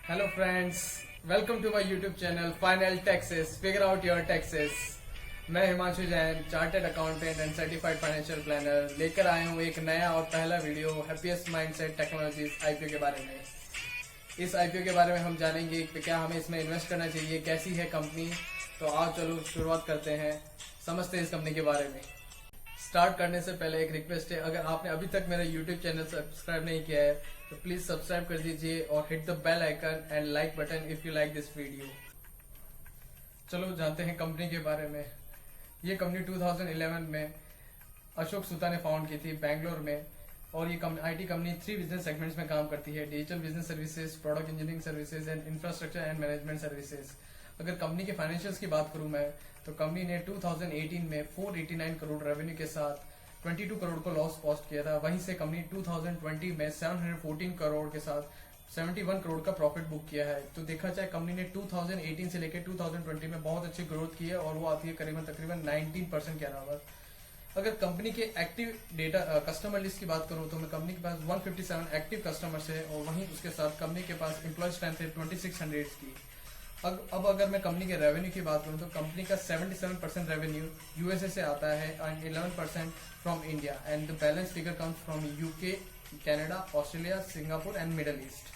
Hello friends, welcome to my YouTube channel final taxes figure out your taxes. मैं Himanshu Jain, chartered accountant and certified financial planner, लेकर आया हूँ एक नया और पहला video happiest mindset technologies IPO के बारे में। इस आईपीओ के बारे में हम जानेंगे कि क्या हमें इसमें इन्वेस्ट करना चाहिए, कैसी है कंपनी। तो आओ चलो शुरुआत करते हैं, समझते हैं इस कंपनी के बारे में। स्टार्ट करने से पहले एक रिक्वेस्ट है, अगर आपने अभी तक मेरा यूट्यूब चैनल सब्सक्राइब नहीं किया है तो प्लीज सब्सक्राइब कर दीजिए और hit the bell icon and like button if you like this video. चलो जानते हैं कंपनी के बारे में। ये कंपनी 2011 में अशोक सुता ने फाउंड की थी बेंगलोर में, और ये आईटी कंपनी 3 बिजनेस सेगमेंट्स में काम करती है: digital business services, product engineering services and infrastructure and management services. अगर कंपनी के फाइनेंशियल्स की बात करूं मैं, तो कंपनी ने 2018 में 489 करोड़ रेवेन्यू के साथ 22 करोड़ को लॉस पोस्ट किया था। वहीं से कंपनी 2020 में 714 करोड़ के साथ 71 करोड़ का प्रॉफिट बुक किया है। तो देखा जाए कंपनी ने 2018 से लेकर 2020 में बहुत अच्छी ग्रोथ की है, और वो आती है तकरीबन 19% के अलावा। अगर कंपनी के एक्टिव डेटा कस्टमर लिस्ट की बात करूं तो मैं कंपनी के पास 157 एक्टिव कस्टमर्स है, और वहीं उसके साथ कंपनी के पास एम्प्लॉय स्ट्रेंथ है 2600 की। अब अगर मैं कंपनी के रेवेन्यू की बात करूं तो कंपनी का 77% रेवेन्यू यूएसए से आता है and 11% from India, and the balance figure comes from UK, Canada, Australia, Singapore and middle east.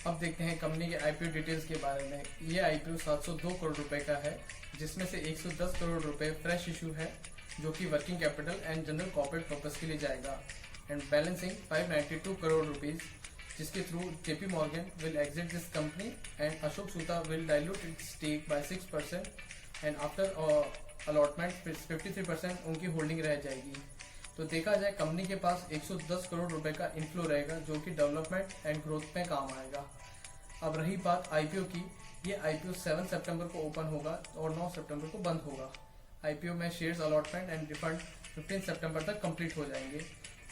अब देखते हैं कंपनी के आईपीओ डिटेल्स के बारे में। ये आईपीओ 702 करोड़ रुपए का है, जिसमें से 110 करोड़ रुपए फ्रेश इशू है, जो कि working capital and general corporate purpose के लिए जाएगा, एंड बैलेंसिंग 592 करोड़ रुपीज, जिसके through JP Morgan will exit this company and Ashok Sutta will dilute its stake by 6%, and after allotment 53% उनकी होल्डिंग रह जाएगी। तो देखा जाए कंपनी के पास 110 करोड़ रुपए का इनफ्लो रहेगा, जो कि डेवलपमेंट एंड ग्रोथ में काम आएगा। अब रही बात आईपीओ की, ये आईपीओ 7 सितंबर को ओपन होगा और 9 सितंबर को बंद होगा। आईपीओ में शेयर्स अलॉटमेंट एंड रिफंड 15 सितंबर तक कंप्लीट हो जाएंगे,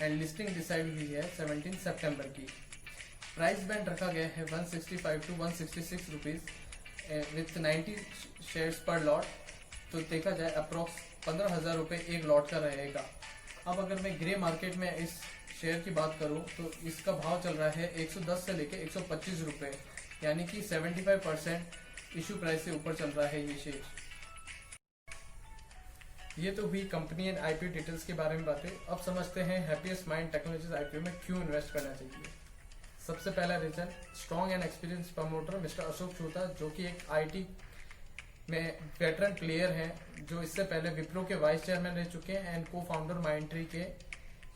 एंड लिस्टिंग डिसाइड हुई है 17 सितंबर की। प्राइस बैंड रखा गया है 165 टू 166 रुपीज विथ 90 शेयर्स पर लॉट। तो देखा जाए अप्रोक्स 15,000 रुपये एक लॉट का रहेगा। अब अगर मैं ग्रे मार्केट में इस शेयर की बात करूं तो इसका भाव चल रहा है 110 से लेके 125 रुपये, यानी कि 75% इशू प्राइस से ऊपर चल रहा है ये शेयर। ये तो हुई कंपनी एंड आईपीओ डिटेल्स के बारे में बातें। अब समझते हैं हैप्पीएस्ट माइंड टेक्नोलॉजीज आईपीओ में क्यों इन्वेस्ट करना चाहिए। सबसे पहला reason, strong and experience promoter mister Ashok Soota, जो कि एक आईटी में वेटरन प्लेयर हैं, जो इससे पहले विप्रो के वाइस चेयरमैन रह चुके हैं एंड को फाउंडर माइंडट्री के।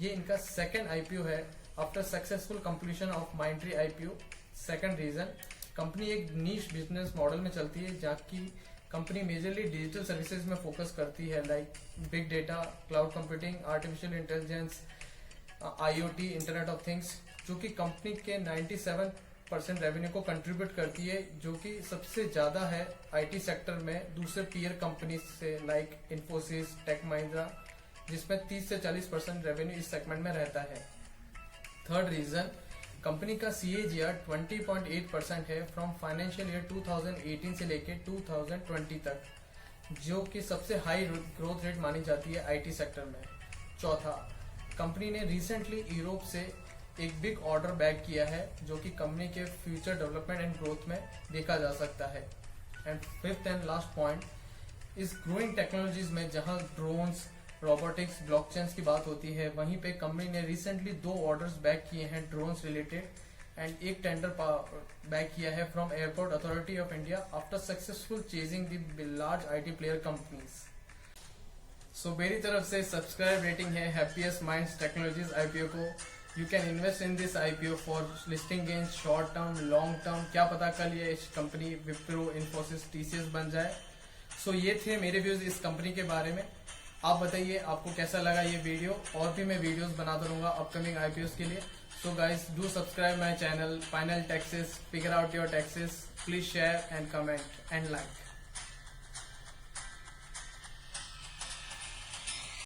ये इनका सेकंड आईपीओ है after successful completion of Mindtree IPO. Second reason, company एक नीश बिजनेस मॉडल में चलती है, जहाँ की कंपनी मेजरली डिजिटल सर्विसेज में फोकस करती है, like big data, cloud computing, artificial intelligence, IoT, internet of things, जो कि कंपनी के 97% रेवेन्यू को कंट्रीब्यूट करती है, जो कि सबसे ज्यादा है आईटी सेक्टर में दूसरे पीयर कंपनी से, लाइक इन्फोसिस, टेक महिंद्रा, जिसमें 30 से 40% रेवेन्यू इस सेगमेंट में रहता है। थर्ड रीजन, कंपनी का CAGR 20.8% है फ्रॉम फाइनेंशियल ईयर 2018 से लेकर 2020 तक, जो कि सबसे हाई ग्रोथ रेट मानी जाती है आईटी सेक्टर में। चौथा, कंपनी ने रिसेंटली यूरोप से एक बिग ऑर्डर बैक किया है, जो कि कंपनी के फ्यूचर डेवलपमेंट एंड ग्रोथ में देखा जा सकता है। And fifth and last point, इस ग्रोइंग टेक्नोलॉजीज में जहां ड्रोन्स, रोबोटिक्स, ब्लॉकचेन्स की बात होती है, वहीं पे कंपनी ने रिसेंटली 2 ऑर्डर्स बैक किए हैं ड्रोन्स रिलेटेड, एंड एक टेंडर बैक किया है from Airport Authority of India after successful chasing the large IT player companies. So मेरी तरफ से सब्सक्राइब रेटिंग है हैप्पीएस्ट माइंड्स टेक्नोलॉजीज आईपीओ को। You can invest in this IPO for listing gains, short term, long term, क्या पता कल ये company Wipro, Infosys, TCS बन जाए। सो ये थे मेरे व्यूज इस कंपनी के बारे में। आप बताइए आपको कैसा लगा ये वीडियो, और भी मैं वीडियोस बनाता रहूंगा अपकमिंग आईपीओस के लिए। So guys, do subscribe my channel final taxes, figure out your taxes. Please share and comment and like.